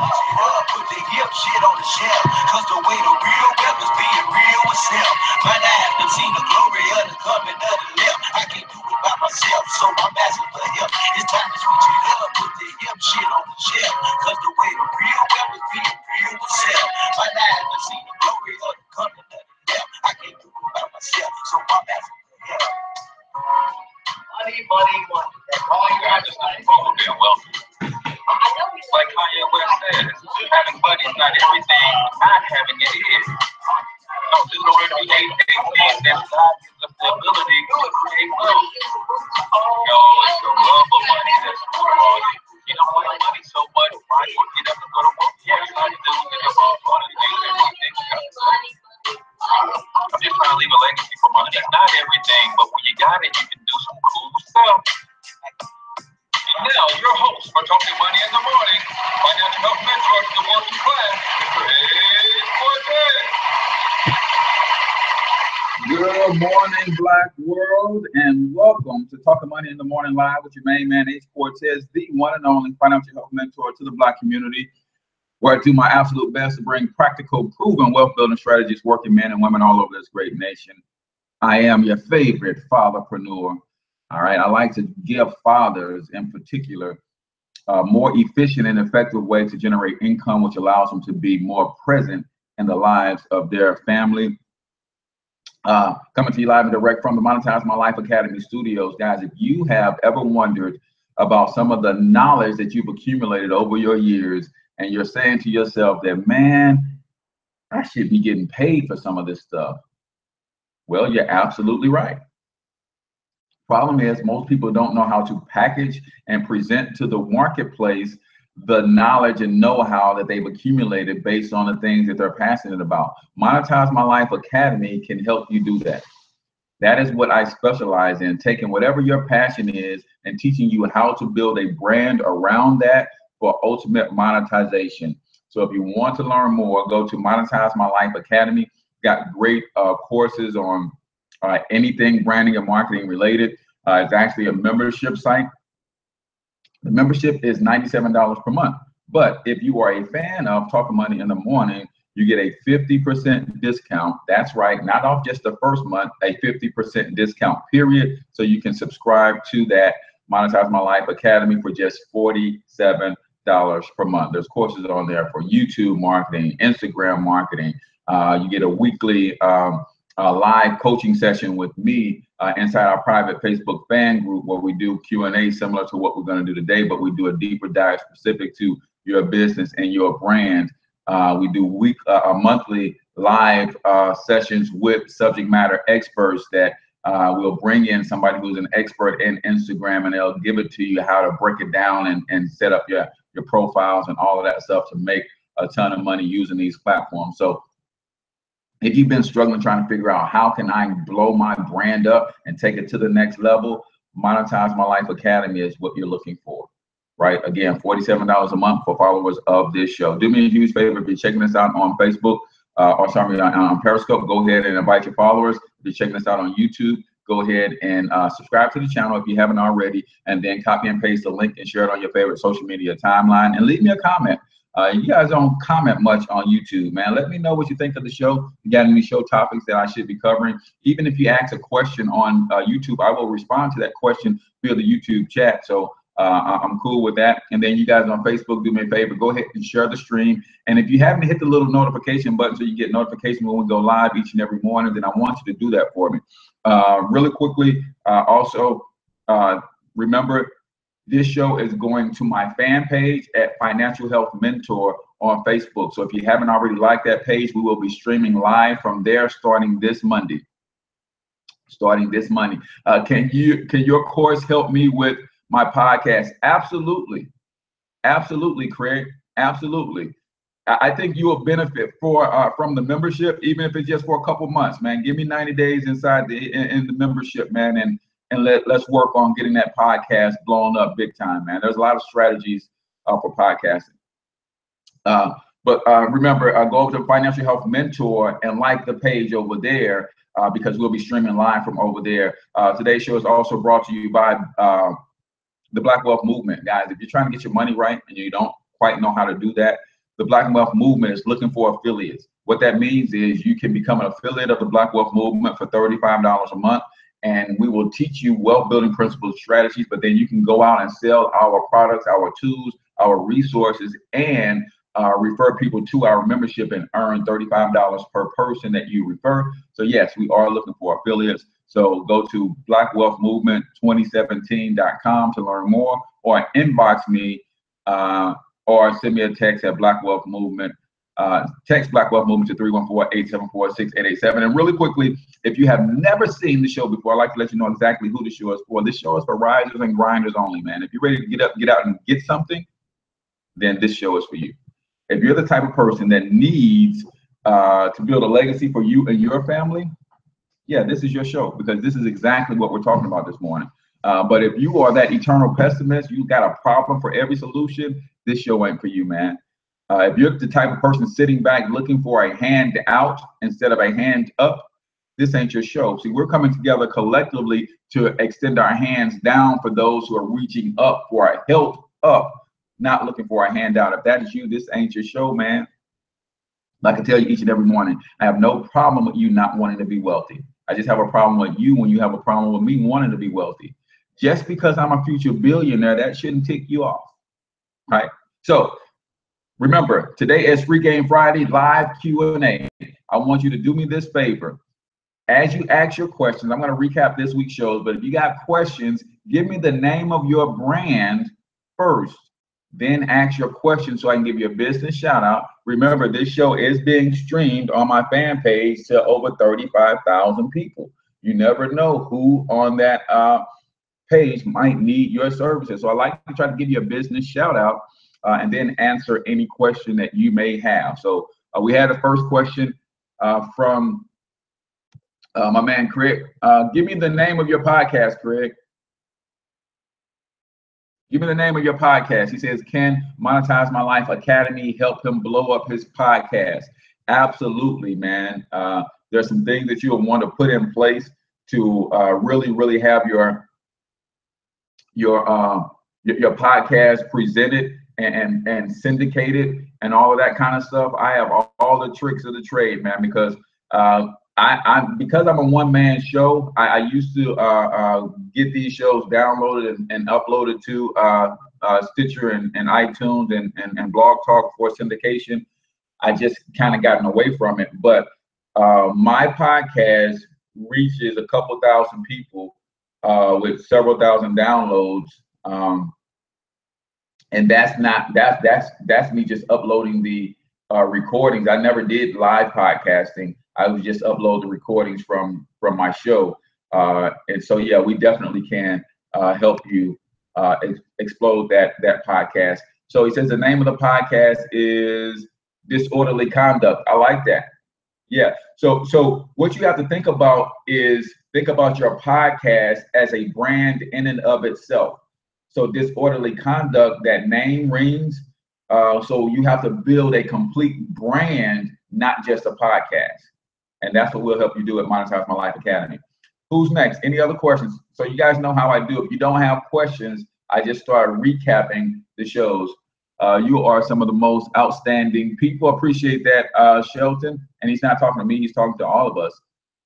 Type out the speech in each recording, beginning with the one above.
Put the hip shit on the shelf, cause the way the real wealth is being real itself. Might not have to see the glory of the coming of the left. I can't do it by myself, so I'm asking for help. It's time to switch it up, put the hip shit on the shelf, cause the way the real wealth is being real itself. Might not have to see the glory of the coming of the left. I can't do it by myself, so I'm asking for help. Money, money, money. That's all you got is nothing wrong with being wealthy. Like Kanye West says, having money is not everything, not having it is. So just know if you hate things, then God gives us the ability to create wealth. Yo, it's the love of money that's all you. You don't want money so much, why you get up and go to work? Yeah, you got to do it. You're one of the things that we think you got to do. I'm just trying to leave a legacy for money. That's not everything, but when you got it, you can do some cool stuff. And now, your host for Talking Money in the Morning, financial health mentor to the working class, Cortez. Good morning, Black world, and welcome to Talking Money in the Morning Live with your main man, Cortez, the one and only financial health mentor to the Black community, where I do my absolute best to bring practical, proven wealth building strategies working men and women all over this great nation. I am your favorite fatherpreneur. All right, I like to give fathers in particular a more efficient and effective way to generate income, which allows them to be more present in the lives of their family. Coming to you live and direct from the Monetize My Life Academy studios. Guys, if you have ever wondered about some of the knowledge that you've accumulated over your years, and you're saying to yourself that, man, I should be getting paid for some of this stuff. Well, you're absolutely right. Problem is, most people don't know how to package and present to the marketplace the knowledge and know-how that they've accumulated based on the things that they're passionate about. Monetize My Life Academy can help you do that. That is what I specialize in, taking whatever your passion is and teaching you how to build a brand around that for ultimate monetization. So if you want to learn more, go to Monetize My Life Academy. Got great courses on anything branding and marketing related. It's actually a membership site. The membership is $97 per month. But if you are a fan of Talking Money in the Morning, you get a 50% discount. That's right, not off just the first month, a 50% discount period. So you can subscribe to that Monetize My Life Academy for just $47 per month. There's courses on there for YouTube marketing, Instagram marketing. You get a weekly live coaching session with me inside our private Facebook fan group where we do Q&A similar to what we're going to do today, but we do a deeper dive specific to your business and your brand. We do monthly live sessions with subject matter experts that we'll bring in somebody who's an expert in Instagram, and they'll give it to you how to break it down and set up your profiles and all of that stuff to make a ton of money using these platforms. So if you've been struggling trying to figure out how can I blow my brand up and take it to the next level, Monetize My Life Academy is what you're looking for, right? Again, $47 a month for followers of this show. Do me a huge favor, if you're checking us out on Facebook on Periscope, go ahead and invite your followers. If you're checking us out on YouTube, go ahead and subscribe to the channel if you haven't already, and then copy and paste the link and share it on your favorite social media timeline, and leave me a comment. You guys don't comment much on YouTube, man. Let me know what you think of the show. You got any show topics that I should be covering? Even if you ask a question on YouTube, I will respond to that question via the YouTube chat. So I'm cool with that. And then you guys on Facebook, do me a favor, go ahead and share the stream. And if you haven't hit the little notification button so you get notification when we go live each and every morning, then I want you to do that for me. Really quickly, also remember, this show is going to my fan page at Financial Health Mentor on Facebook. So if you haven't already liked that page, we will be streaming live from there starting this Monday. Can your course help me with my podcast? Absolutely. Absolutely, Craig. Absolutely. I think you will benefit from the membership, even if it's just for a couple months, man. Give me 90 days inside in the membership, man, and let's work on getting that podcast blown up big time, man. There's a lot of strategies for podcasting. But remember, go over to Financial Health Mentor and like the page over there because we'll be streaming live from over there. Today's show is also brought to you by the Black Wealth Movement, guys. If you're trying to get your money right and you don't quite know how to do that, the Black Wealth Movement is looking for affiliates. What that means is you can become an affiliate of the Black Wealth Movement for $35 a month, and we will teach you wealth building principles, strategies, but then you can go out and sell our products, our tools, our resources, and refer people to our membership and earn $35 per person that you refer. So yes, we are looking for affiliates. So go to blackwealthmovement2017.com to learn more, or inbox me or send me a text at Black Wealth Movement. Text Black Wealth Movement to 314-874-6887. And really quickly, if you have never seen the show before, I'd like to let you know exactly who the show is for. This show is for risers and grinders only, man. If you're ready to get up, get out, and get something, then this show is for you. If you're the type of person that needs to build a legacy for you and your family, yeah, this is your show, because this is exactly what we're talking about this morning. But if you are that eternal pessimist, you got a problem for every solution, this show ain't for you, man. If you're the type of person sitting back looking for a hand out instead of a hand up, this ain't your show. See, we're coming together collectively to extend our hands down for those who are reaching up for a help up, not looking for a handout. If that is you, this ain't your show, man. Like I tell you each and every morning, I have no problem with you not wanting to be wealthy. I just have a problem with you when you have a problem with me wanting to be wealthy. Just because I'm a future billionaire, that shouldn't tick you off, right? So remember, today is Free Game Friday, live Q&A. I want you to do me this favor. As you ask your questions, I'm going to recap this week's shows, but if you got questions, give me the name of your brand first. Then ask your question so I can give you a business shout out. Remember, this show is being streamed on my fan page to over 35,000 people. You never know who on that page might need your services. So I like to try to give you a business shout out and then answer any question that you may have. So we had the first question from my man, Craig. Give me the name of your podcast, Craig. Give me the name of your podcast. He says, can Monetize My Life Academy help him blow up his podcast? Absolutely, man. There's some things that you'll want to put in place to really have your podcast presented and syndicated and all of that kind of stuff. I have all the tricks of the trade, man, because because I'm a one-man show, I used to get these shows downloaded and uploaded to Stitcher and iTunes and Blog Talk for syndication. I just kind of gotten away from it. But my podcast reaches a couple thousand people with several thousand downloads. And that's me just uploading the recordings. I never did live podcasting. I would just upload the recordings from my show. And so, yeah, we definitely can help you explode that podcast. So he says the name of the podcast is Disorderly Conduct. I like that. Yeah. So what you have to think about is think about your podcast as a brand in and of itself. So Disorderly Conduct, that name rings. So you have to build a complete brand, not just a podcast. And that's what we'll help you do at Monetize My Life Academy. Who's next? Any other questions? So you guys know how I do. If you don't have questions, I just start recapping the shows. You are some of the most outstanding people. Appreciate that, Shelton. And he's not talking to me. He's talking to all of us,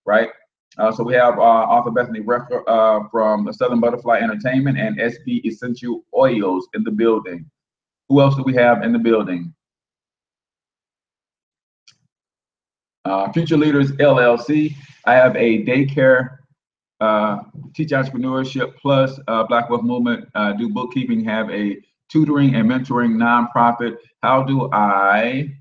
right? So we have author Bethany Reffer from Southern Butterfly Entertainment and SB Essential Oils in the building. Who else do we have in the building? Future Leaders LLC. I have a daycare, teach entrepreneurship plus Black Wealth Movement, do bookkeeping, have a tutoring and mentoring nonprofit. How do I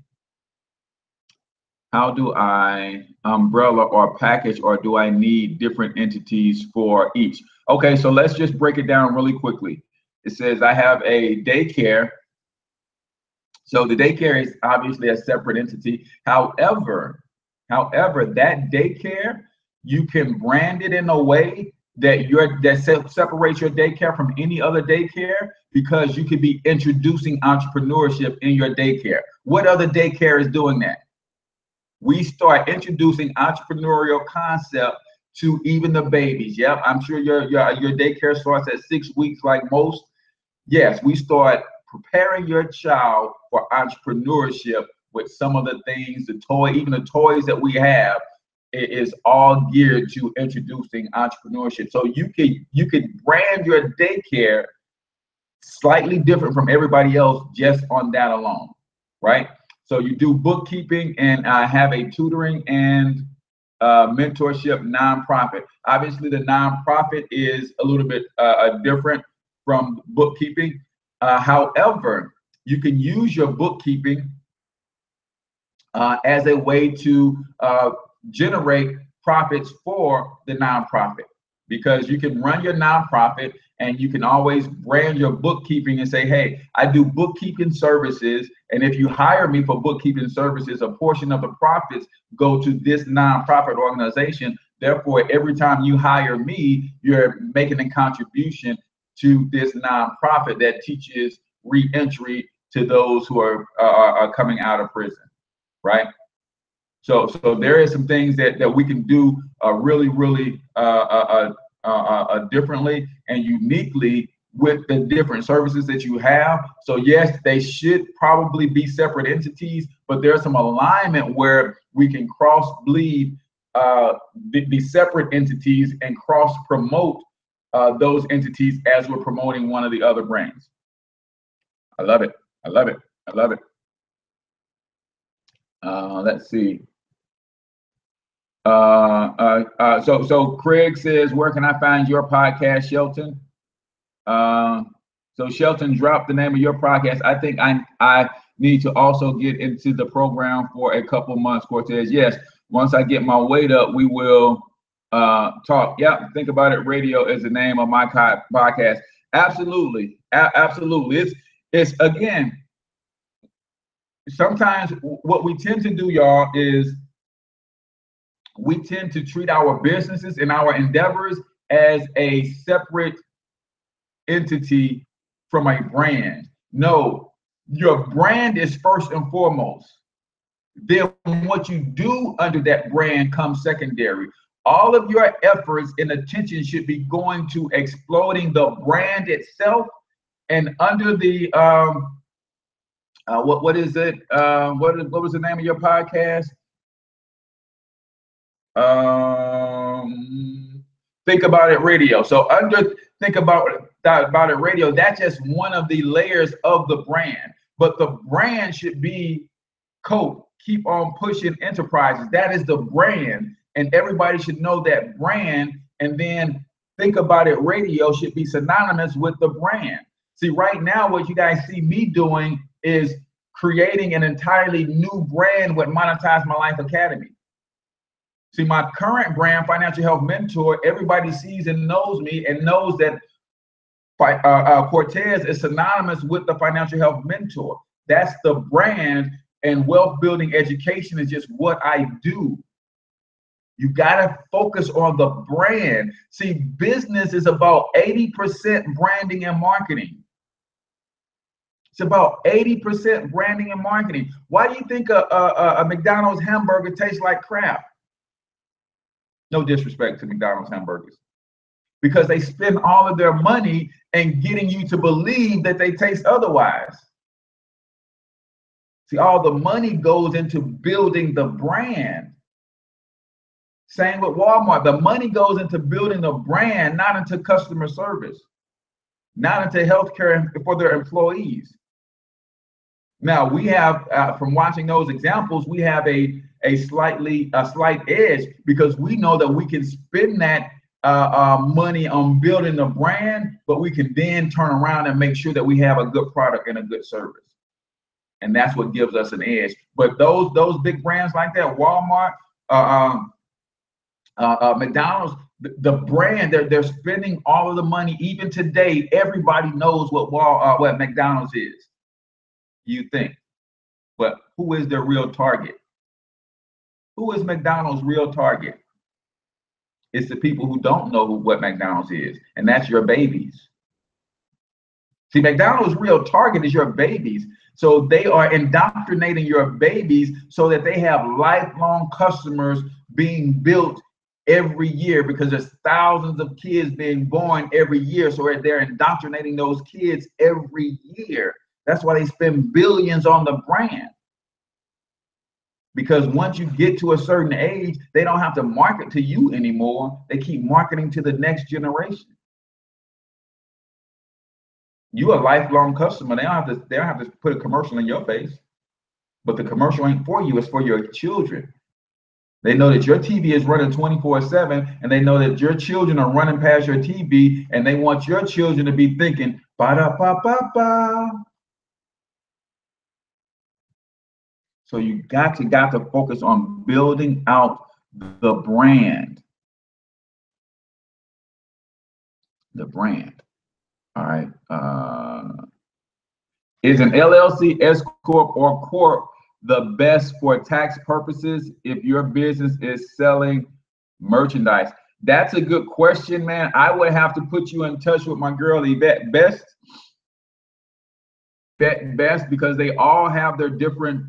umbrella or package, or do I need different entities for each? Okay, so let's just break it down really quickly. It says I have a daycare. So the daycare is obviously a separate entity. However, that daycare, you can brand it in a way that separates your daycare from any other daycare, because you could be introducing entrepreneurship in your daycare. What other daycare is doing that? We start introducing entrepreneurial concept to even the babies. Yep, I'm sure your daycare starts at 6 weeks like most. Yes, we start preparing your child for entrepreneurship with some of the things, even the toys that we have, it is all geared to introducing entrepreneurship. So you could brand your daycare slightly different from everybody else just on that alone, right? So you do bookkeeping and have a tutoring and mentorship nonprofit. Obviously, the nonprofit is a little bit different from bookkeeping. However, you can use your bookkeeping as a way to generate profits for the nonprofit, because you can run your nonprofit and you can always brand your bookkeeping and say, hey, I do bookkeeping services, and if you hire me for bookkeeping services, a portion of the profits go to this nonprofit organization. Therefore, every time you hire me, you're making a contribution to this nonprofit that teaches re-entry to those who are coming out of prison, right? So there is some things that we can do really differently and uniquely with the different services that you have. So yes, they should probably be separate entities, but there's some alignment where we can cross bleed the separate entities and cross promote those entities as we're promoting one of the other brands. I love it. I love it. I love it. Let's see. So Craig says, where can I find your podcast, Shelton? So Shelton, drop the name of your podcast. I think I need to also get into the program for a couple months, Cortez. Yes, once I get my weight up, we will talk. Yeah, Think About It Radio is the name of my podcast. Absolutely, absolutely. It's again, sometimes what we tend to do, y'all, is we tend to treat our businesses and our endeavors as a separate entity from a brand. No, your brand is first and foremost. Then what you do under that brand comes secondary. All of your efforts and attention should be going to exploding the brand itself, and under the what is it? What was the name of your podcast? Think About It Radio. So under Think About It Radio, that's just one of the layers of the brand. But the brand should be Corp, Keep On Pushing Enterprises. That is the brand, and everybody should know that brand. And then Think About It Radio should be synonymous with the brand. See, right now, what you guys see me doing is creating an entirely new brand with Monetize My Life Academy. See, my current brand, Financial Health Mentor, everybody sees and knows me and knows that Cortez is synonymous with the Financial Health Mentor. That's the brand, and wealth building education is just what I do. You gotta focus on the brand. See, business is about 80% branding and marketing. It's about 80% branding and marketing. Why do you think a McDonald's hamburger tastes like crap? No disrespect to McDonald's hamburgers, because they spend all of their money in getting you to believe that they taste otherwise. See, all the money goes into building the brand. Same with Walmart. The money goes into building the brand, not into customer service, not into healthcare for their employees. Now we have, from watching those examples, we have a slight edge, because we know that we can spend that money on building the brand, but we can then turn around and make sure that we have a good product and a good service. And that's what gives us an edge. But those big brands like that, Walmart, McDonald's, the brand, they're spending all of the money. Even today, everybody knows what McDonald's is. You think, but who is their real target? Who is McDonald's real target? It's the people who don't know what McDonald's is, and that's your babies. See, McDonald's real target is your babies. So they are indoctrinating your babies so that they have lifelong customers being built every year, because there's thousands of kids being born every year. So they're indoctrinating those kids every year. That's why they spend billions on the brand. Because once you get to a certain age, they don't have to market to you anymore. They keep marketing to the next generation. You a lifelong customer. They don't have to put a commercial in your face. But the commercial ain't for you, it's for your children. They know that your TV is running 24/7, and they know that your children are running past your TV, and they want your children to be thinking, ba-da-ba-ba-ba. So you got to focus on building out the brand. The brand. All right. Is an LLC SCorp or Corp the best for tax purposes if your business is selling merchandise? That's a good question, man. I would have to put you in touch with my girl Yvette Best. Because they all have their different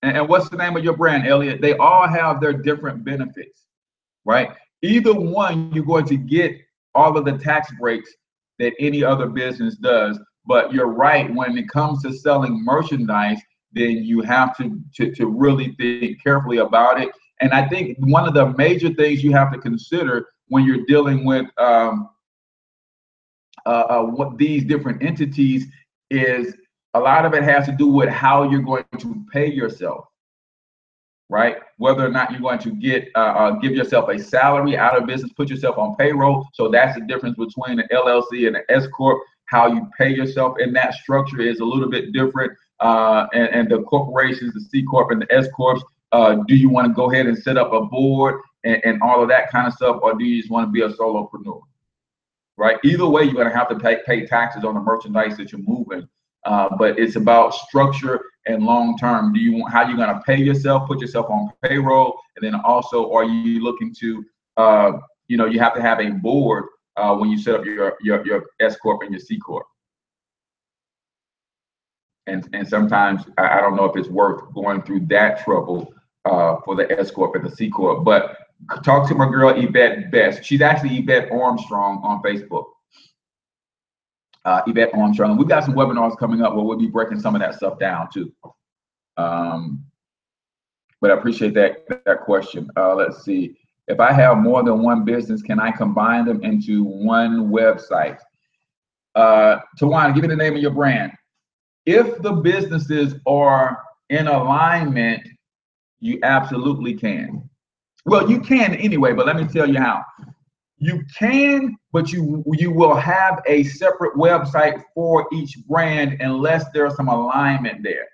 and what's the name of your brand, Elliot? They all have their different benefits, right? Either one, you're going to get all of the tax breaks that any other business does. But you're right, when it comes to selling merchandise, then you have to really think carefully about it. And I think one of the major things you have to consider when you're dealing with what these different entities is, a lot of it has to do with how you're going to pay yourself, right? Whether or not you're going to give yourself a salary out of business, put yourself on payroll. So that's the difference between an LLC and an S Corp. How you pay yourself in that structure is a little bit different. And the corporations, the C Corp and the S Corps, do you want to go ahead and set up a board and all of that kind of stuff, or do you just want to be a solopreneur? Right? Either way, you're going to have to pay taxes on the merchandise that you're moving. But it's about structure and long term. How you're going to pay yourself, put yourself on payroll, and then also, are you looking to, you have to have a board when you set up your S Corp and your C Corp. And sometimes I don't know if it's worth going through that trouble for the S Corp and the C Corp. But talk to my girl Yvette Best. She's actually Yvette Armstrong on Facebook. Yvette Armstrong. We've got some webinars coming up where we'll be breaking some of that stuff down too. But I appreciate that question. Let's see. If I have more than one business, can I combine them into one website? Tawana, give me the name of your brand. If the businesses are in alignment, you absolutely can. Well, you can anyway, but let me tell you how. You can, but you will have a separate website for each brand unless there's some alignment there.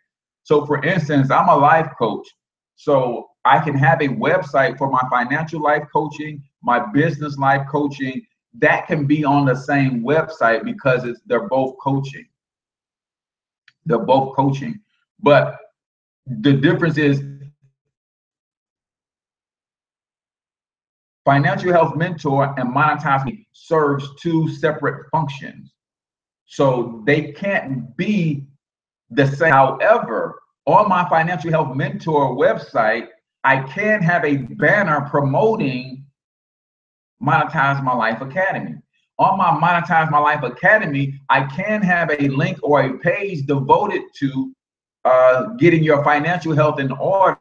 So for instance, I'm a life coach. So I can have a website for my financial life coaching, my business life coaching. That can be on the same website because they're both coaching. They're both coaching. But the difference is Financial Health Mentor and Monetize serves two separate functions. So they can't be the same. However, on my Financial Health Mentor website, I can have a banner promoting Monetize My Life Academy. On my Monetize My Life Academy, I can have a link or a page devoted to getting your financial health in order,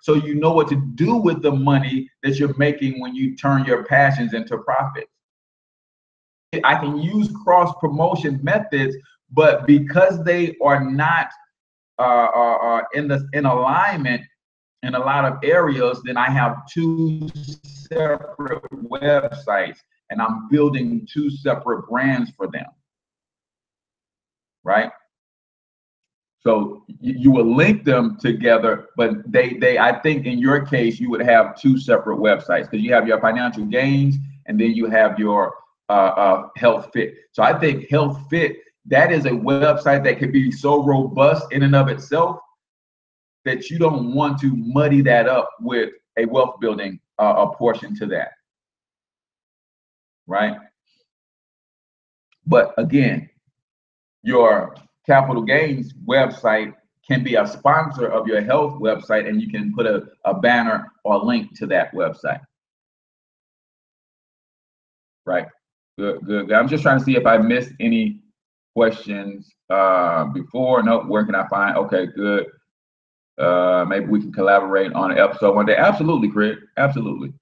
so you know what to do with the money that you're making when you turn your passions into profits. I can use cross promotion methods, but because they are not in alignment in a lot of areas, then I have two separate websites and I'm building two separate brands for them, right? So you will link them together, but I think in your case, you would have two separate websites because you have your financial gains and then you have your Health Fit. So I think Health Fit, that is a website that could be so robust in and of itself that you don't want to muddy that up with a wealth building a portion to that, right? But again, your capital gains website can be a sponsor of your health website, and you can put a banner or a link to that website. Right. Good. I'm just trying to see if I missed any questions before. Nope. Where can I find? Okay, good. Maybe we can collaborate on an episode one day. Absolutely, Craig. Absolutely.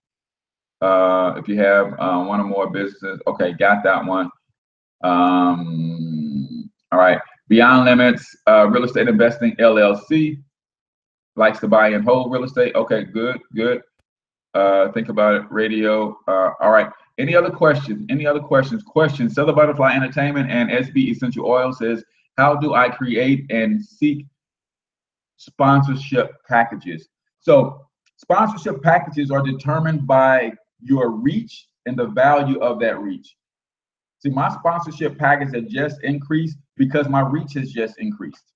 If you have one or more businesses, okay, got that one. All right. Beyond Limits, Real Estate Investing LLC, likes to buy and hold real estate. Okay, good, good. Think about it, radio. All right. Any other questions? Any other questions? Questions. Seller Butterfly Entertainment and SB Essential Oil says, how do I create and seek sponsorship packages? So sponsorship packages are determined by your reach and the value of that reach. See, my sponsorship package has just increased because my reach has just increased,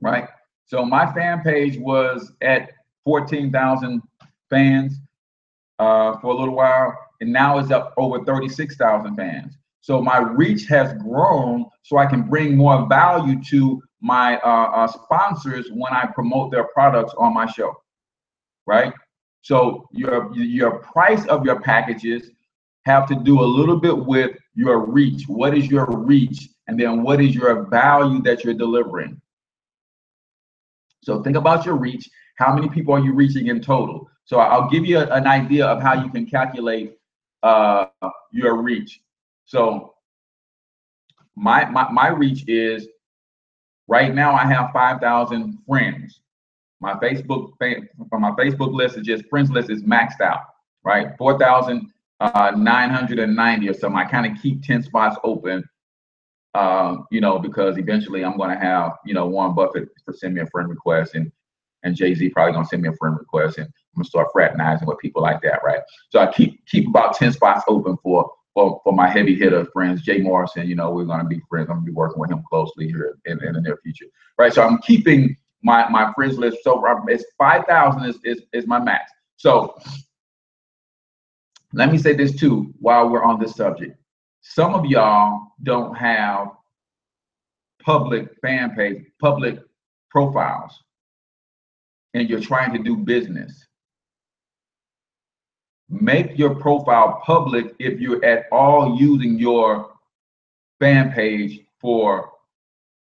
right? So my fan page was at 14,000 fans for a little while, and now it's up over 36,000 fans. So my reach has grown, so I can bring more value to my sponsors when I promote their products on my show, right? So your price of your packages have to do a little bit with your reach. What is your reach? And then what is your value that you're delivering? So think about your reach. How many people are you reaching in total? So I'll give you an idea of how you can calculate your reach. So my reach is, right now I have 5,000 friends. My Facebook list is just friends list is maxed out, right? 4,990 or something. I kind of keep 10 spots open, you know, because eventually I'm going to have, you know, Warren Buffett for send me a friend request, and Jay-Z probably going to send me a friend request, and I'm going to start fraternizing with people like that, right? So I keep about 10 spots open for my heavy hitter friends. Jay Morrison, you know, we're going to be friends. I'm going to be working with him closely here in the near future, right? So I'm keeping my friends list. So it's 5,000 is my max. So let me say this too while we're on this subject. Some of y'all don't have public fan page, public profiles, and you're trying to do business. Make your profile public if you're at all using your fan page for,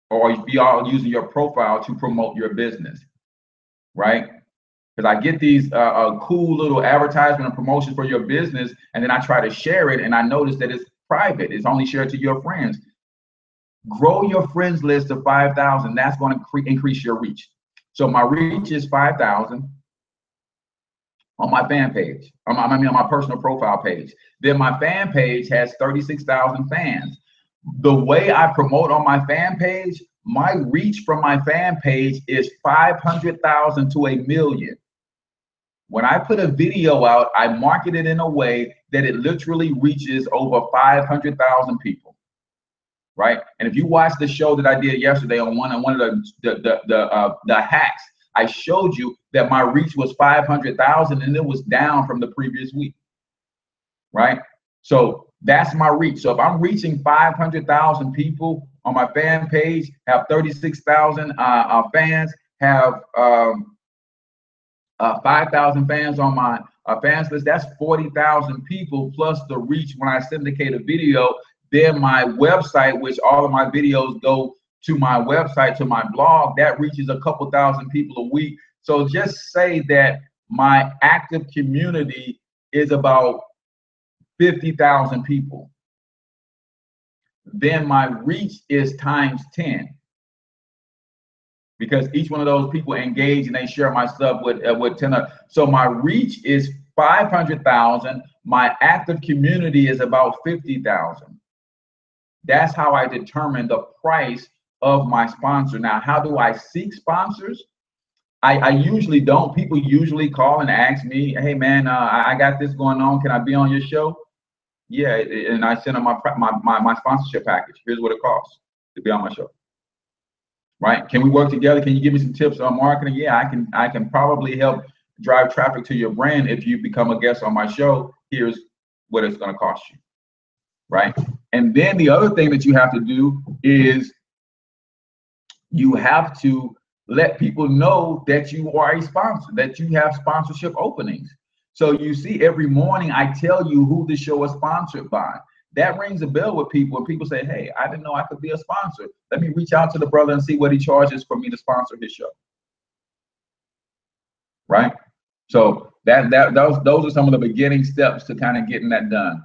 or if you are using your profile to promote your business, right? Because I get these cool little advertisement and promotions for your business, and then I try to share it, and I notice that it's private. It's only shared to your friends. Grow your friends list to 5,000. That's going to increase your reach. So my reach is 5,000 on my fan page. On my personal profile page. Then my fan page has 36,000 fans. The way I promote on my fan page, my reach from my fan page is 500,000 to 1 million. When I put a video out, I market it in a way that it literally reaches over 500,000 people, right? And if you watch the show that I did yesterday on one of the hacks, I showed you that my reach was 500,000 and it was down from the previous week, right? So that's my reach. So if I'm reaching 500,000 people on my fan page, have 36,000 fans, have 5,000 fans on my fans list, that's 40,000 people plus the reach when I syndicate a video. Then my website, which all of my videos go to my website, to my blog, that reaches a couple thousand people a week. So just say that my active community is about 50,000 people. Then my reach is times 10. Because each one of those people engage and they share my stuff with 10. So my reach is 500,000. My active community is about 50,000. That's how I determine the price of my sponsor. Now, how do I seek sponsors? I usually don't. People usually call and ask me, hey man, I got this going on. Can I be on your show? Yeah, and I send them my sponsorship package. Here's what it costs to be on my show. Right? Can we work together? Can you give me some tips on marketing? Yeah, I can probably help drive traffic to your brand if you become a guest on my show. Here's what it's going to cost you. Right? And then the other thing that you have to do is you have to let people know that you are a sponsor, that you have sponsorship openings. So you see, every morning I tell you who the show is sponsored by. that rings a bell with people, and people say, hey, I didn't know I could be a sponsor. Let me reach out to the brother and see what he charges for me to sponsor his show. Right? So those are some of the beginning steps to kind of getting that done.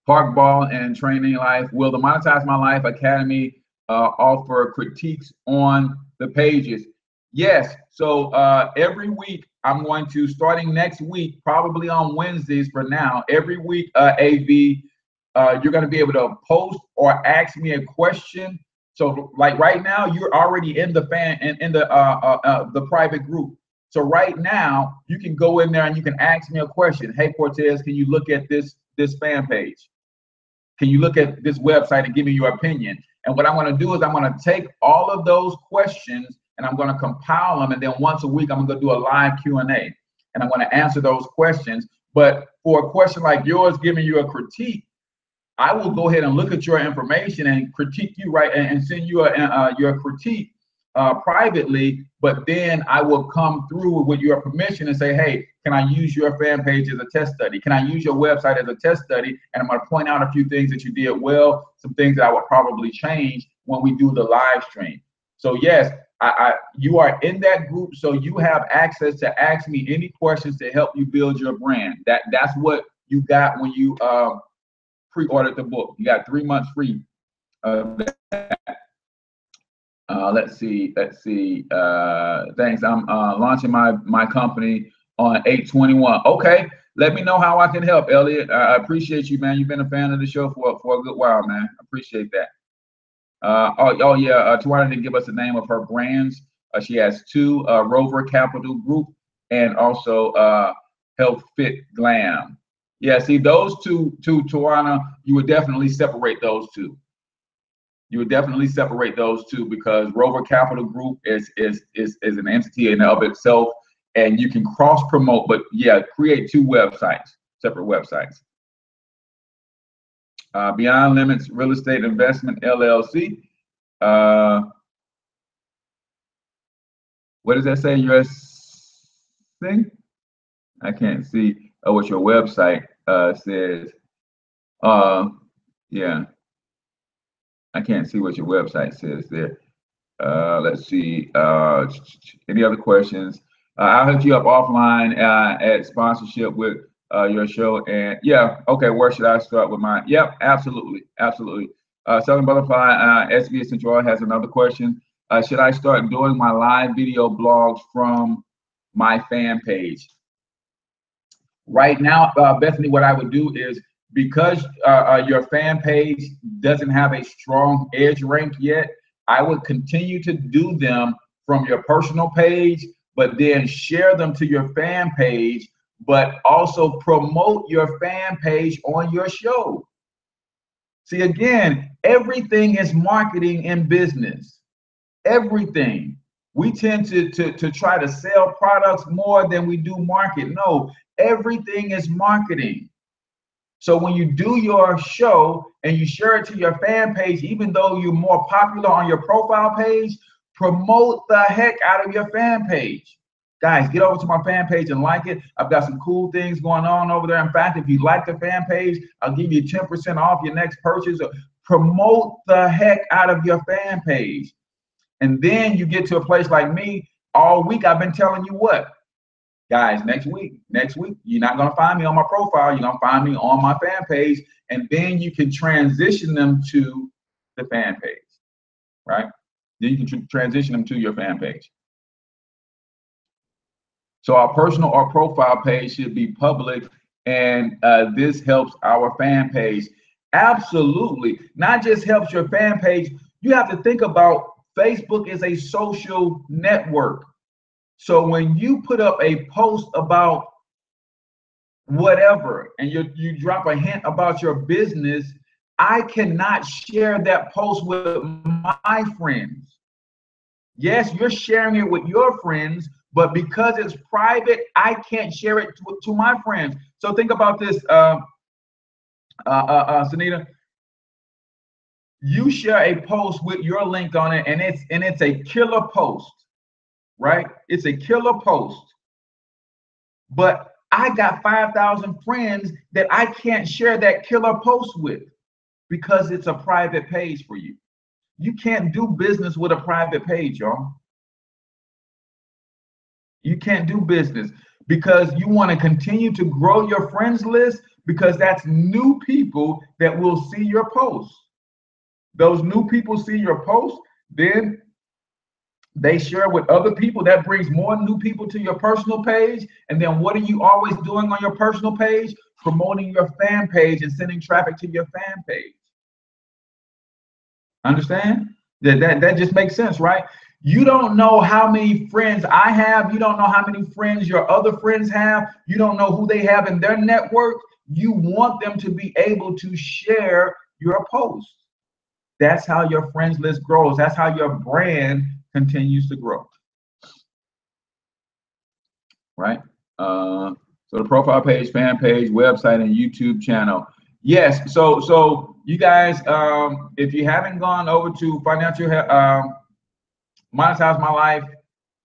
Park Ball and Training Life. Will the Monetize My Life Academy offer critiques on the pages? Yes. So every week, I'm going to, starting next week, probably on Wednesdays for now, every week, AV, you're going to be able to post or ask me a question. So like right now, you're already in the the private group. So right now, you can go in there and you can ask me a question. Hey, Cortez, can you look at this fan page? Can you look at this website and give me your opinion? And what I'm going to do is I'm going to take all of those questions and I'm going to compile them. And then once a week, I'm going to do a live Q&A. And I'm going to answer those questions. But for a question like yours, giving you a critique, I will go ahead and look at your information and critique you, right, and send you your critique privately. But then I will come through with your permission and say, hey, can I use your fan page as a test study? Can I use your website as a test study? And I'm going to point out a few things that you did well, some things that I would probably change when we do the live stream. So yes, you are in that group, so you have access to ask me any questions to help you build your brand. That's what you got when you pre-ordered the book. You got 3 months free. Let's see. Thanks. I'm launching my company on 8/21. Okay. Let me know how I can help, Elliot. I appreciate you, man. You've been a fan of the show for a good while, man. I appreciate that. Tawana didn't give us the name of her brands. She has 2, Rover Capital Group and also Health Fit Glam. Yeah, see those two, Tawana, you would definitely separate those two. You would definitely separate those two because Rover Capital Group is an entity in and of itself, and you can cross promote. But yeah, create 2 websites, separate websites. Beyond Limits Real Estate Investment LLC. What does that say? US thing? I can't see what your website says. Yeah. I can't see what your website says there. Let's see. Any other questions? I'll hit you up offline at sponsorship with your show. And yeah, okay, where should I start with mine? Yep, absolutely. Southern Butterfly, SV Essential Oil has another question. Should I start doing my live video blogs from my fan page? Right now, Bethany, what I would do is, because your fan page doesn't have a strong edge rank yet, I would continue to do them from your personal page, but then share them to your fan page, but also promote your fan page on your show. See, again, everything is marketing in business. Everything. We tend to try to sell products more than we do market. No, everything is marketing. So when you do your show and you share it to your fan page, even though you're more popular on your profile page, promote the heck out of your fan page. Guys, get over to my fan page and like it. I've got some cool things going on over there. In fact, if you like the fan page, I'll give you 10% off your next purchase. Promote the heck out of your fan page. And then you get to a place like me. All week I've been telling you what? Guys, next week, you're not going to find me on my profile. You're going to find me on my fan page. And then you can transition them to the fan page, right? Then you can transition them to your fan page. So our personal or profile page should be public, and this helps our fan page. Absolutely. Not just helps your fan page. You have to think about Facebook is a social network. So when you put up a post about whatever, and you drop a hint about your business, I cannot share that post with my friends. Yes, you're sharing it with your friends, but because it's private, I can't share it to my friends. So think about this, Sunita. You share a post with your link on it, and it's a killer post, right? It's a killer post. But I got 5,000 friends that I can't share that killer post with because it's a private page for you. You can't do business with a private page, y'all. You can't do business because you want to continue to grow your friends list, because that's new people that will see your post. Those new people see your post, then they share with other people. That brings more new people to your personal page. And then what are you always doing on your personal page? Promoting your fan page and sending traffic to your fan page. Understand? That just makes sense, right? You don't know how many friends I have. You don't know how many friends your other friends have. You don't know who they have in their network. You want them to be able to share your post. That's how your friends list grows. That's how your brand continues to grow. Right? So the profile page, fan page, website, and YouTube channel. Yes. So you guys, if you haven't gone over to Financial Monetize My Life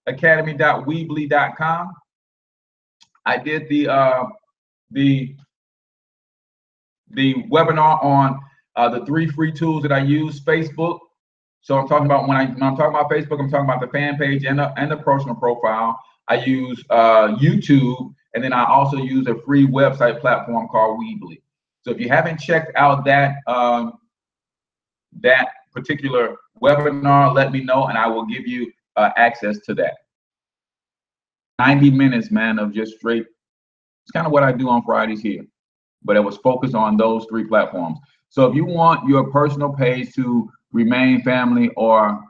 Academy.weebly.com, I did the webinar on the 3 free tools that I use. Facebook. So I'm talking about when I'm talking about Facebook, I'm talking about the fan page and the personal profile. I use YouTube, and then I also use a free website platform called Weebly. So if you haven't checked out that that particular webinar, let me know, and I will give you access to that. 90 minutes, man, of just straight. It's kind of what I do on Fridays here, but it was focused on those 3 platforms. So if you want your personal page to remain family or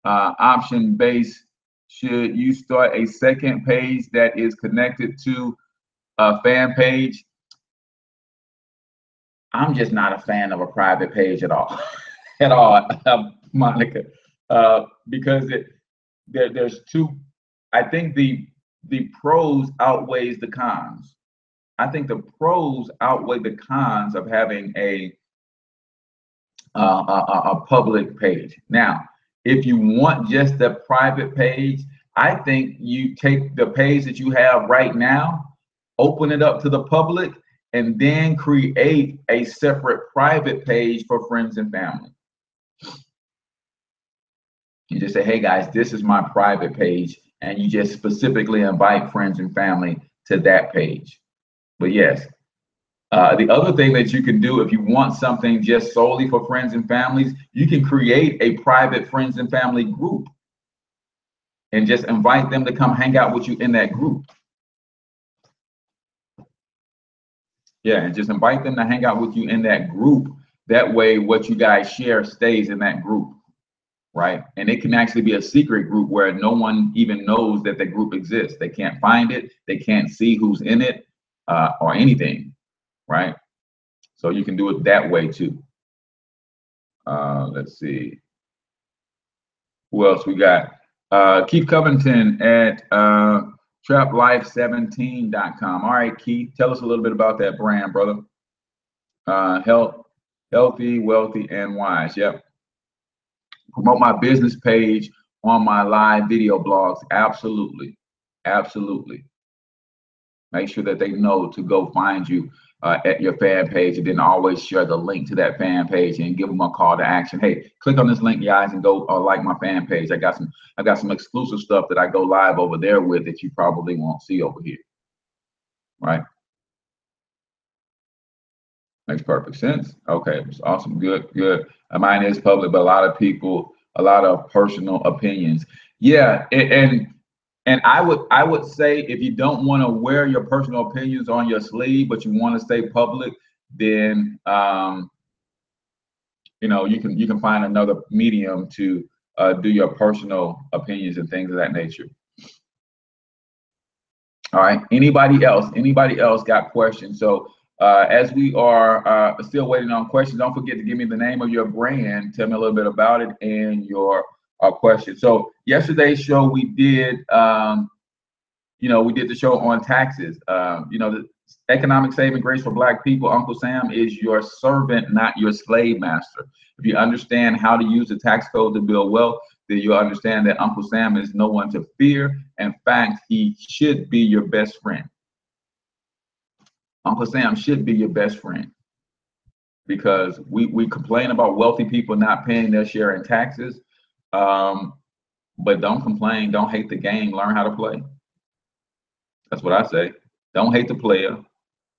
option based, should you start a second page that is connected to a fan page? I'm just not a fan of a private page at all, at all, Monica, because there's 2. I think the pros outweighs the cons. I think the pros outweigh the cons of having a public page. Now, if you want just the private page, I think you take the page that you have right now, open it up to the public, and then create a separate private page for friends and family. You just say, hey guys, this is my private page, and you just specifically invite friends and family to that page. But yes, the other thing that you can do if you want something just solely for friends and families, you can create a private friends and family group and just invite them to come hang out with you in that group. Yeah, and just invite them to hang out with you in that group. That way, what you guys share stays in that group, right? And it can actually be a secret group where no one even knows that the group exists. They can't find it. They can't see who's in it or anything, right? So you can do it that way too. Let's see. Who else we got? Keith Covington at traplife17.com. All right, Keith, tell us a little bit about that brand, brother. Healthy, wealthy, and wise. Yep. Promote my business page on my live video blogs. Absolutely. Absolutely. Make sure that they know to go find you at your fan page, and then always share the link to that fan page and give them a call to action. Hey, click on this link, guys, and go like my fan page. I got some exclusive stuff that I go live over there with that you probably won't see over here. Right? Makes perfect sense. Okay, it's awesome. Good. Mine is public, but a lot of people, a lot of personal opinions. Yeah, and I would say if you don't want to wear your personal opinions on your sleeve, but you want to stay public, then you know, you can find another medium to do your personal opinions and things of that nature. All right. Anybody else? Anybody else got questions? So as we are still waiting on questions, don't forget to give me the name of your brand. Tell me a little bit about it and your question. So yesterday's show we did, we did the show on taxes. The economic saving grace for Black people. Uncle Sam is your servant, not your slave master. If you understand how to use the tax code to build wealth, then you'll understand that Uncle Sam is no one to fear. In fact, he should be your best friend. Uncle Sam should be your best friend, because we complain about wealthy people not paying their share in taxes, but don't complain, don't hate the game, learn how to play. That's what I say. Don't hate the player.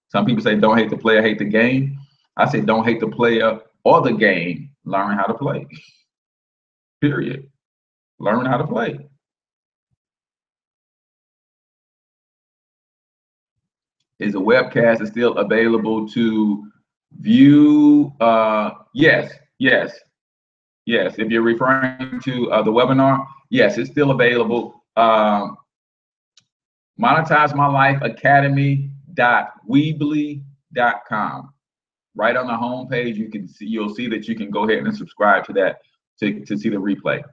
Some people say don't hate the player, hate the game. I say don't hate the player or the game, learn how to play. Period. Learn how to play. Is the webcast still available to view? Yes. If you're referring to the webinar, yes, it's still available. MonetizeMyLifeAcademy.weebly.com. Right on the home page, you'll see that you can go ahead and subscribe to that to see the replay.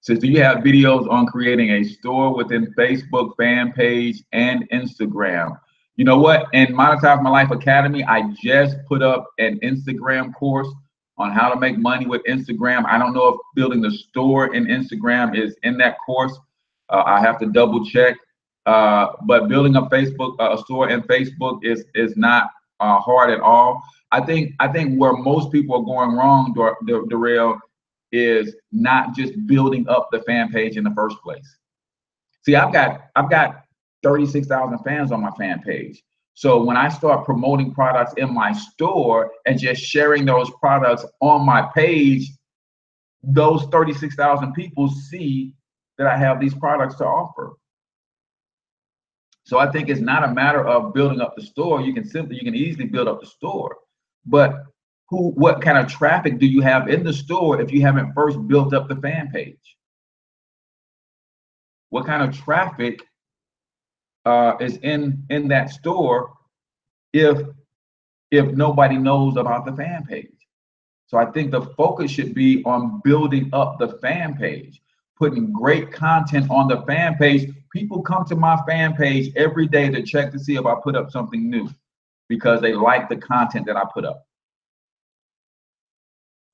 So do you have videos on creating a store within Facebook fan page and Instagram? You know what? In Monetize My Life Academy, I just put up an Instagram course on how to make money with Instagram. I don't know if building the store in Instagram is in that course. I have to double check. But building a Facebook a store in Facebook is not hard at all. I think where most people are going wrong, Darrell, is not just building up the fan page in the first place. See, I've got 36,000 fans on my fan page. So when I start promoting products in my store and just sharing those products on my page, those 36,000 people see that I have these products to offer. So I think it's not a matter of building up the store. You can easily build up the store, but what kind of traffic do you have in the store if you haven't first built up the fan page? What kind of traffic is in that store if nobody knows about the fan page? So I think the focus should be on building up the fan page, putting great content on the fan page. People come to my fan page every day to check to see if I put up something new because they like the content that I put up.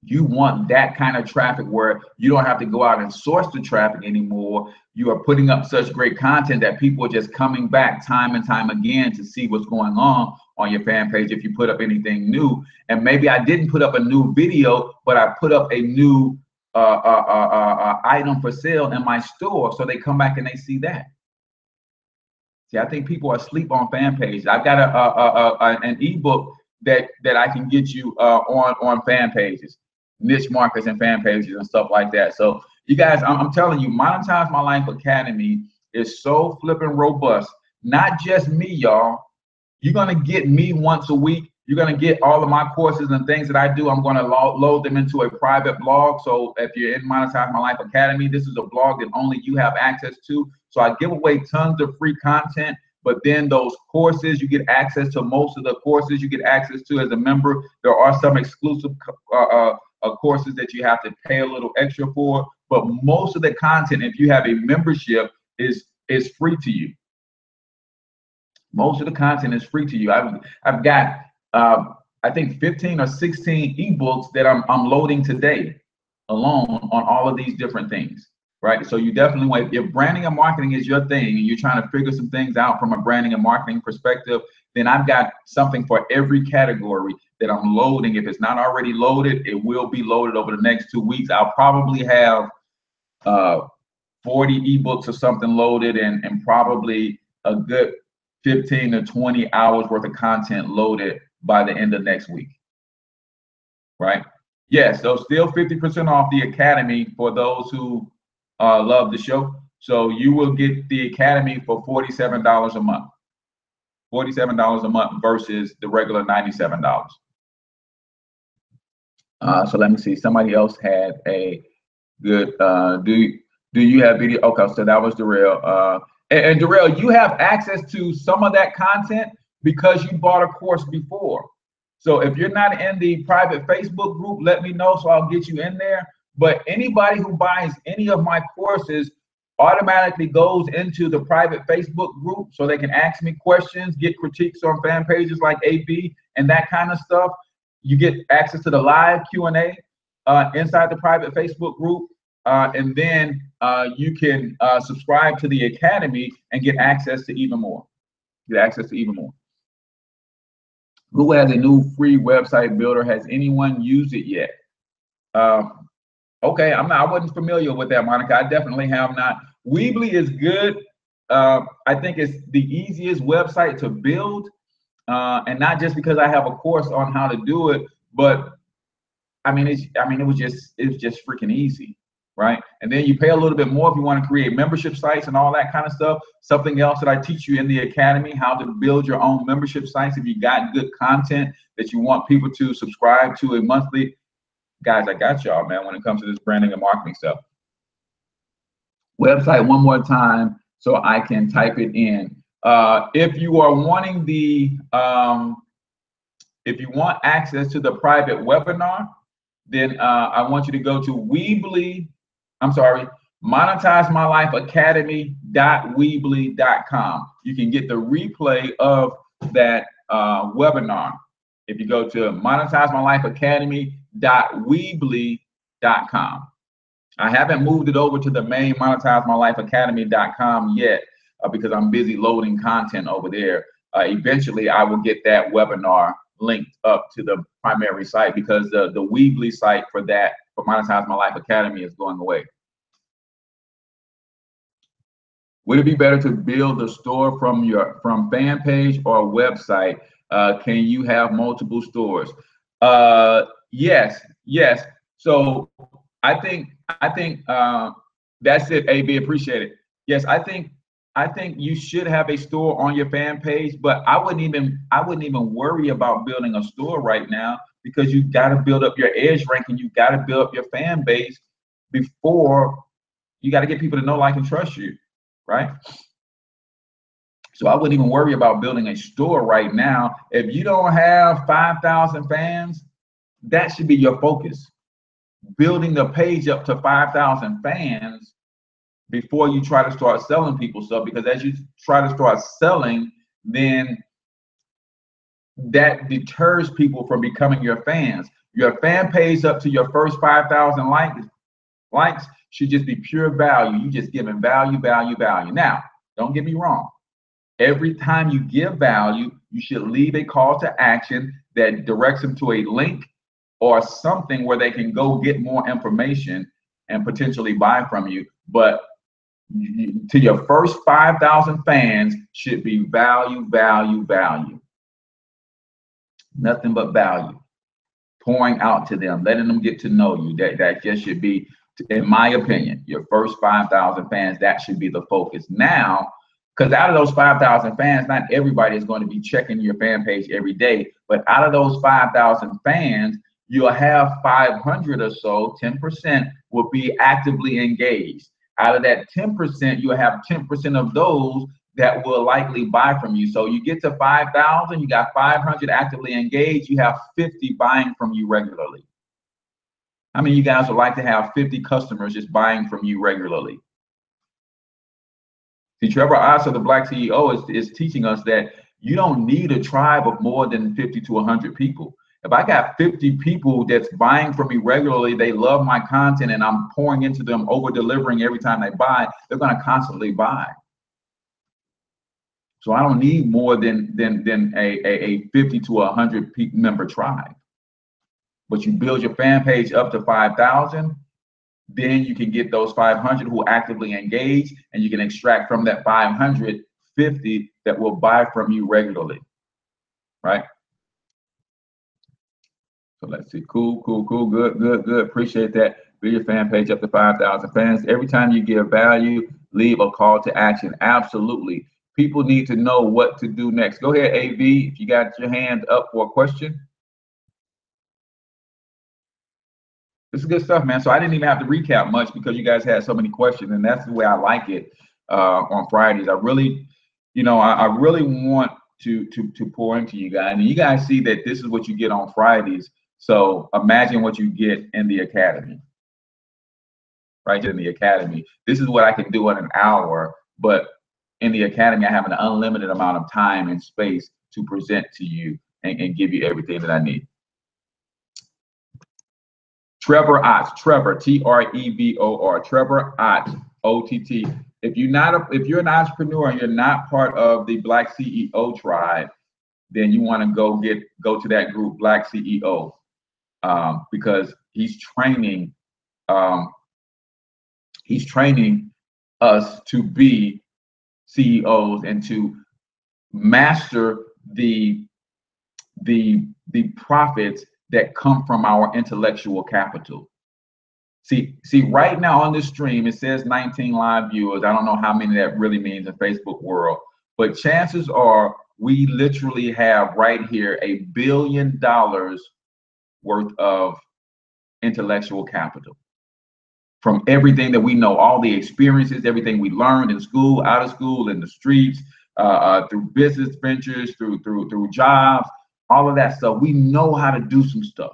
You want that kind of traffic where you don't have to go out and source the traffic anymore. You are putting up such great content that people are just coming back time and time again to see what's going on your fan page if you put up anything new. And maybe I didn't put up a new video, but I put up a new item for sale in my store, so they come back and they see that. See, I think people are asleep on fan pages. I've got an ebook that I can get you on fan pages, niche markets and fan pages and stuff like that. So you guys, I'm telling you, Monetize My Life Academy is so flipping robust. Not just me, y'all. You're gonna get me once a week. You're gonna get all of my courses and things that I do. I'm gonna load them into a private blog. So if you're in Monetize My Life Academy, this is a blog that only you have access to. So I give away tons of free content, but then those courses, you get access to most of the courses you get access to as a member. There are some exclusive courses that you have to pay a little extra for, but most of the content, if you have a membership, is free to you. Most of the content is free to you. I've got I think 15 or 16 ebooks that I'm loading today alone on all of these different things, right? So you definitely want, if branding and marketing is your thing and you're trying to figure some things out from a branding and marketing perspective, then I've got something for every category that I'm loading. If it's not already loaded, it will be loaded over the next 2 weeks. I'll probably have 40 ebooks or something loaded and probably a good 15 to 20 hours worth of content loaded by the end of next week, right? Yes, so still 50% off the Academy for those who love the show. So you will get the Academy for $47 a month. $47 a month versus the regular $97. So let me see. Somebody else had a good. Do you have video? Okay, so that was Darrell. And Darrell, you have access to some of that content because you bought a course before. So if you're not in the private Facebook group, let me know so I'll get you in there. But anybody who buys any of my courses automatically goes into the private Facebook group so they can ask me questions, get critiques on fan pages like AB and that kind of stuff. You get access to the live Q&A inside the private Facebook group. And then you can subscribe to the Academy and get access to even more. Google has a new free website builder. Has anyone used it yet? Okay, I wasn't familiar with that, Monica. I definitely have not. Weebly is good. I think it's the easiest website to build, and not just because I have a course on how to do it, but it was just freaking easy, right? And then you pay a little bit more if you want to create membership sites and all that kind of stuff. Something else that I teach you in the academy, how to build your own membership sites. If you got good content that you want people to subscribe to a monthly, guys, I got y'all, man, when it comes to this branding and marketing stuff. Website one more time so I can type it in. If you are wanting the, if you want access to the private webinar, then I want you to go to monetizemylifeacademy.weebly.com. You can get the replay of that webinar if you go to monetizemylifeacademy.weebly.com. I haven't moved it over to the main monetizemylifeacademy.com yet because I'm busy loading content over there. Eventually, I will get that webinar linked up to the primary site because the Weebly site for Monetize My Life Academy is going away. Would it be better to build a store from fan page or website? Can you have multiple stores? Yes. So I think that's it. AB, appreciate it. Yes, I think you should have a store on your fan page, but I wouldn't even worry about building a store right now because you got to build up your edge ranking. You got to build up your fan base before you got to get people to know, like, and trust you, right? So I wouldn't even worry about building a store right now. If you don't have 5,000 fans, that should be your focus. Building the page up to 5,000 fans before you try to start selling people stuff, because as you try to start selling, then that deters people from becoming your fans. Your fan page up to your first 5,000 likes should just be pure value. You just giving value. Now, don't get me wrong. Every time you give value, you should leave a call to action that directs them to a link or something where they can go get more information and potentially buy from you. But to your first 5,000 fans should be value. Nothing but value. Pouring out to them, letting them get to know you. That just should be, in my opinion, your first 5,000 fans, that should be the focus. Now, because out of those 5,000 fans, not everybody is going to be checking your fan page every day, but out of those 5,000 fans, you'll have 500 or so, 10% will be actively engaged. Out of that 10%, you'll have 10% of those that will likely buy from you. So you get to 5,000, you got 500 actively engaged, you have 50 buying from you regularly. How many of you guys would like to have 50 customers just buying from you regularly? See, Trevor Asa, the Black CEO, is teaching us that you don't need a tribe of more than 50 to 100 people. If I got 50 people that's buying from me regularly, they love my content, and I'm pouring into them, over delivering every time they buy, they're going to constantly buy. So I don't need more than a 50 to 100 member tribe. But you build your fan page up to 5,000, then you can get those 500 who actively engage, and you can extract from that 500, 50 that will buy from you regularly, right? So let's see, cool, good. Appreciate that. Build your fan page up to 5,000 fans. Every time you give value, leave a call to action. Absolutely. People need to know what to do next. Go ahead, AV, if you got your hand up for a question. This is good stuff, man. So I didn't even have to recap much because you guys had so many questions, and that's the way I like it on Fridays. I really, I really want to pour into you guys, and you guys see that this is what you get on Fridays. So imagine what you get in the academy, right? In the academy, this is what I can do in an hour, but in the academy, I have an unlimited amount of time and space to present to you and give you everything that I need. Trevor Ott, Trevor, Trevor, Trevor Ott, OTT. If you're an entrepreneur and you're not part of the Black CEO tribe, then you want to go to that group, Black CEO, because he's training us to be CEOs and to master the profits that come from our intellectual capital. See, right now on this stream, it says 19 live viewers. I don't know how many that really means in Facebook world, but chances are we literally have right here $1 billion worth of intellectual capital from everything that we know, all the experiences, everything we learned in school, out of school, in the streets, through business ventures, through jobs, all of that stuff. We know how to do some stuff.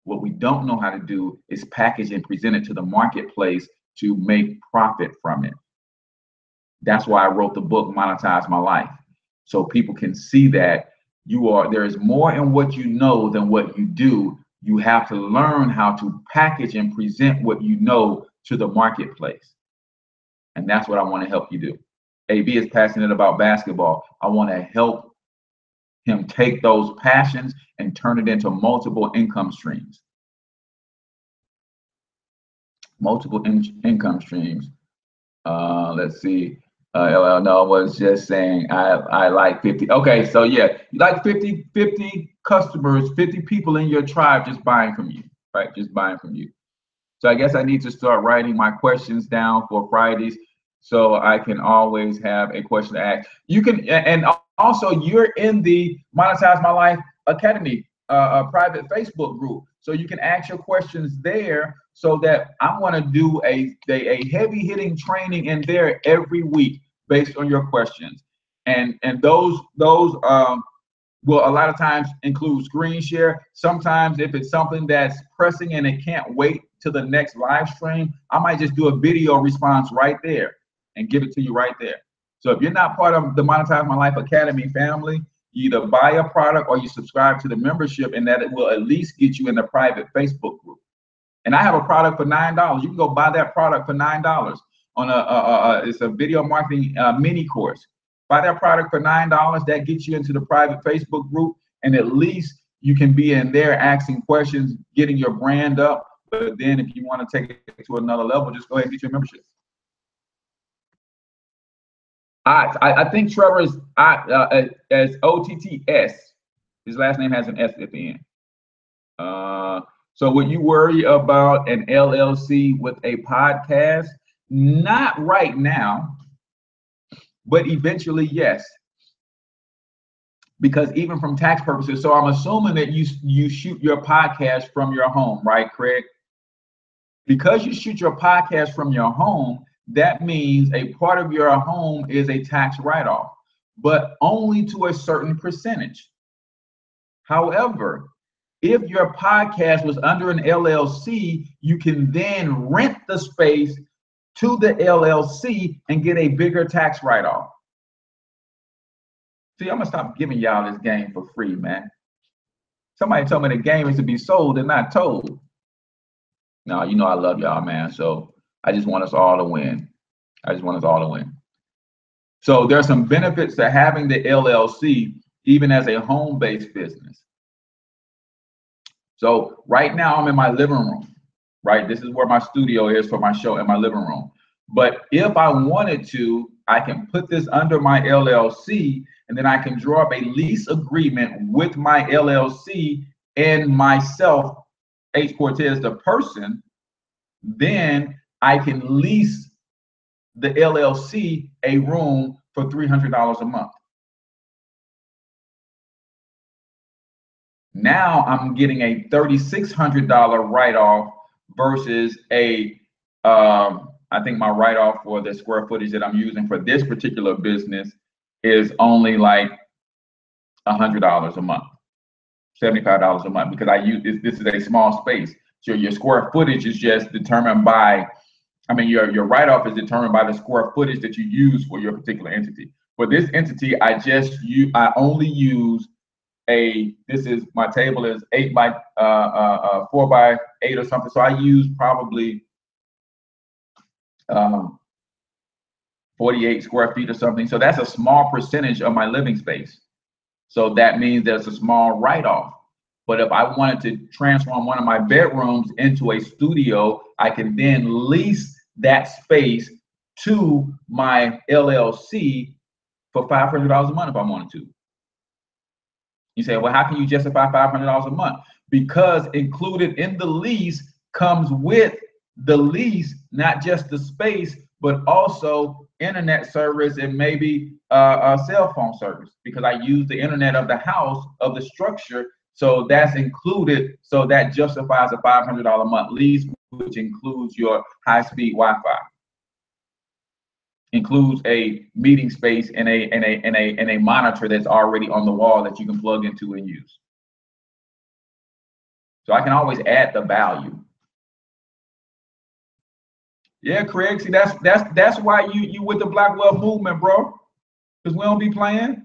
What we don't know how to do is package and present it to the marketplace to make profit from it. That's why I wrote the book, Monetize My Life, so people can see that there is more in what you know than what you do. You have to learn how to package and present what you know to the marketplace. And that's what I want to help you do. AB is passionate about basketball. I want to help him take those passions and turn it into multiple income streams. Multiple income streams. Let's see. LL no was just saying I like 50. Okay, so yeah, you like 50 customers, 50 people in your tribe just buying from you, right? Just buying from you. So I guess I need to start writing my questions down for Fridays so I can always have a question to ask. You can, and also you're in the Monetize My Life Academy private Facebook group, so you can ask your questions there. So that I want to do a heavy hitting training in there every week based on your questions, and those will a lot of times include screen share. Sometimes if it's something that's pressing and it can't wait to the next live stream, I might just do a video response right there and give it to you right there. So if you're not part of the Monetize My Life Academy family, you either buy a product or you subscribe to the membership, and that it will at least get you in the private Facebook group. And I have a product for $9. You can go buy that product for $9 on it's a video marketing mini course. Buy that product for $9. That gets you into the private Facebook group, and at least you can be in there asking questions, getting your brand up. But then if you want to take it to another level, just go ahead and get your membership. I think Trevor is as OTTS. His last name has an S at the end. So would you worry about an LLC with a podcast? Not right now, but eventually, yes. Because even from tax purposes, so I'm assuming that you shoot your podcast from your home, right, Craig? Because you shoot your podcast from your home, that means a part of your home is a tax write-off, but only to a certain percentage. However, if your podcast was under an LLC, you can then rent the space to the LLC and get a bigger tax write-off. See, I'm gonna stop giving y'all this game for free, man. Somebody told me the game is to be sold and not told. No, you know I love y'all, man. So I just want us all to win. I just want us all to win. So there's some benefits to having the LLC, even as a home-based business. So right now I'm in my living room, right? This is where my studio is for my show, in my living room. But if I wanted to, I can put this under my LLC, and then I can draw up a lease agreement with my LLC and myself, H. Cortez, the person. Then I can lease the LLC a room for $300 a month. Now I'm getting a $3,600 write-off versus I think my write-off for the square footage that I'm using for this particular business is only like $100 a month, $75 a month, because I use this is a small space. So your square footage is just determined by, your write-off is determined by the square footage that you use for your particular entity. For this entity, I only use my table is 8 by 4 by 8 or something. So I use probably 48 square feet or something. So that's a small percentage of my living space. So that means there's a small write-off. But if I wanted to transform one of my bedrooms into a studio, I can then lease that space to my LLC for $500 a month if I wanted to. You say, well, how can you justify $500 a month? Because included in the lease comes with the lease, not just the space, but also internet service and maybe a cell phone service, because I use the internet of the house, of the structure. So that's included. So that justifies a $500 a month lease, which includes your high-speed Wi-Fi, includes a meeting space and a monitor that's already on the wall that you can plug into and use. So I can always add the value. Yeah, Craig. See, that's why you with the Black Wealth movement, bro. Because we don't be playing.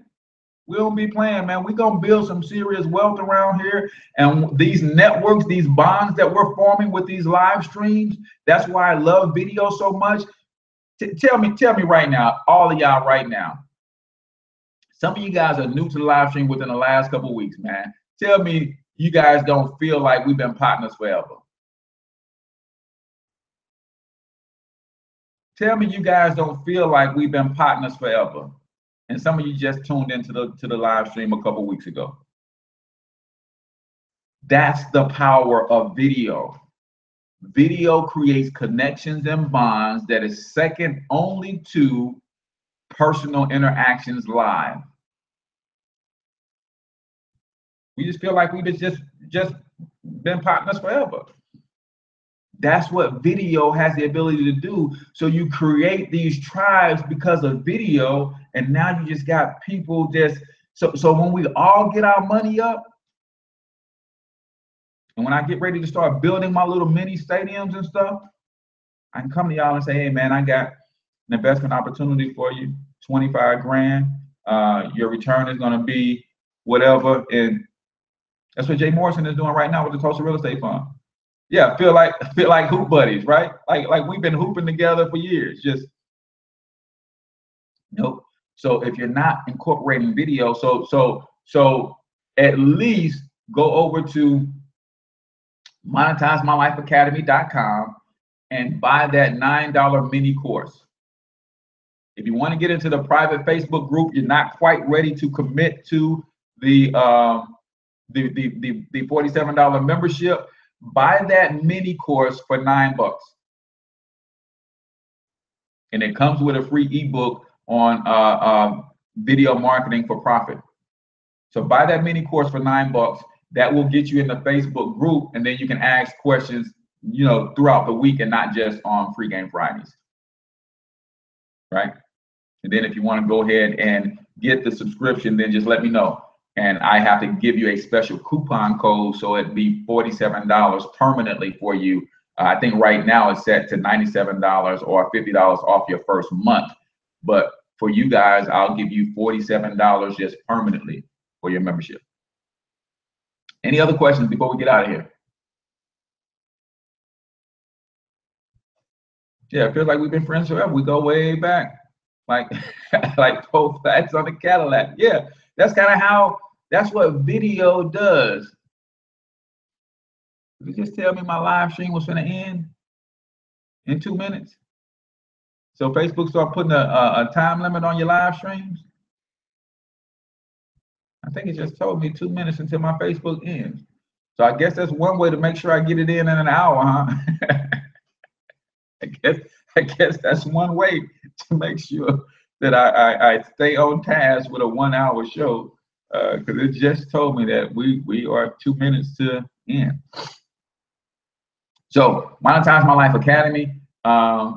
We don't be playing, man. We're gonna build some serious wealth around here. And these networks, these bonds that we're forming with these live streams, that's why I love video so much. Tell me right now, all of y'all right now. Some of you guys are new to the live stream within the last couple of weeks, man. Tell me you guys don't feel like we've been partners forever. Tell me you guys don't feel like we've been partners forever. And some of you just tuned into the live stream a couple weeks ago. That's the power of video. Video creates connections and bonds that is second only to personal interactions live. We just feel like we've just been partners forever. That's what video has the ability to do. So you create these tribes because of video, and now you just got people just so when we all get our money up, and when I get ready to start building my little mini stadiums and stuff, I can come to y'all and say, hey man, I got an investment opportunity for you, 25 grand. Your return is gonna be whatever. And that's what Jay Morrison is doing right now with the Tulsa Real Estate Fund. Yeah, feel like hoop buddies, right? Like we've been hooping together for years. Just nope. So if you're not incorporating video, so at least go over to monetizemylifeacademy.com and buy that $9 mini course. If you want to get into the private Facebook group, you're not quite ready to commit to the $47 membership. Buy that mini course for $9, and it comes with a free ebook on video marketing for profit. So buy that mini course for $9. That will get you in the Facebook group, and then you can ask questions, throughout the week and not just on Free Game Fridays, right? And then if you want to go ahead and get the subscription, then just let me know. And I have to give you a special coupon code, so it'd be $47 permanently for you. I think right now it's set to $97 or $50 off your first month. But for you guys, I'll give you $47 just permanently for your membership. Any other questions before we get out of here? Yeah, it feels like we've been friends forever. We go way back, like both facts on the Cadillac. Yeah, that's kind of how. That's what video does. You just tell me my live stream was going to end in 2 minutes. So Facebook start putting a time limit on your live streams. I think it just told me 2 minutes until my Facebook ends. So I guess that's one way to make sure I get it in an hour, huh? I guess that's one way to make sure that I stay on task with a 1 hour show. Because it just told me that we are 2 minutes to end. So Monetize My Life Academy,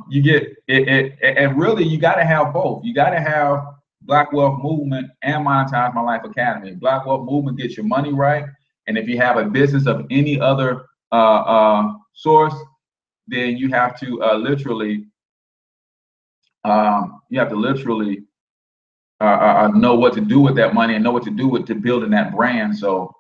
you get it, and really you got to have both. You got to have Black Wealth Movement and Monetize My Life Academy. Black Wealth Movement gets your money right, and if you have a business of any other source, then you have to literally know what to do with that money and know what to do with to building that brand. So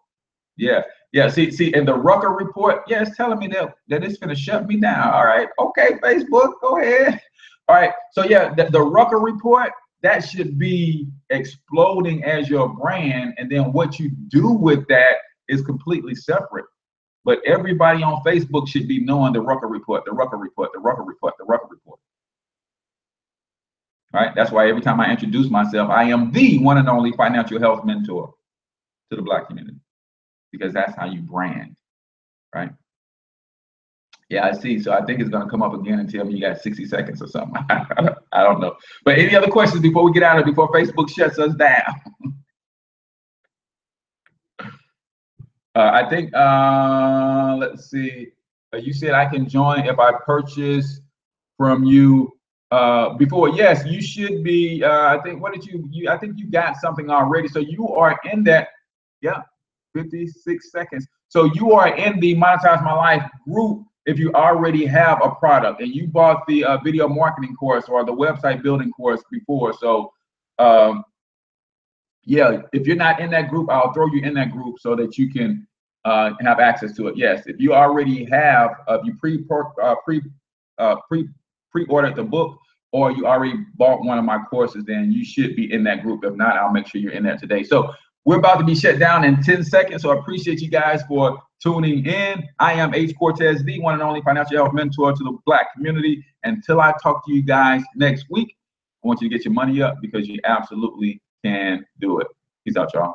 yeah. See, and the Rucker report, yeah, it's telling me that it's gonna shut me down. All right, okay, Facebook, go ahead. All right, so yeah, the Rucker report, that should be exploding as your brand, and then what you do with that is completely separate. But everybody on Facebook should be knowing the Rucker Report, the Rucker Report, the Rucker Report, the Rucker Report. Right? That's why every time I introduce myself, I am the one and only financial health mentor to the Black community, because that's how you brand, right? Yeah, I see. So I think it's going to come up again and tell me you got 60 seconds or something. I don't know. But any other questions before we get out of it, before Facebook shuts us down? I think, let's see. You said I can join if I purchase from you before. Yes, you should be. I think, what did you, I think you got something already. So you are in that, yeah, 56 seconds. So you are in the Monetize My Life group if you already have a product and you bought the video marketing course or the website building course before. So yeah, if you're not in that group, I'll throw you in that group so that you can have access to it. Yes, if you already have, if you pre-ordered the book, or you already bought one of my courses, then you should be in that group. If not, I'll make sure you're in there today. So we're about to be shut down in 10 seconds. So I appreciate you guys for tuning in. I am H. Cortez, the one and only financial health mentor to the Black community. Until I talk to you guys next week, I want you to get your money up, because you absolutely can do it. Peace out, y'all.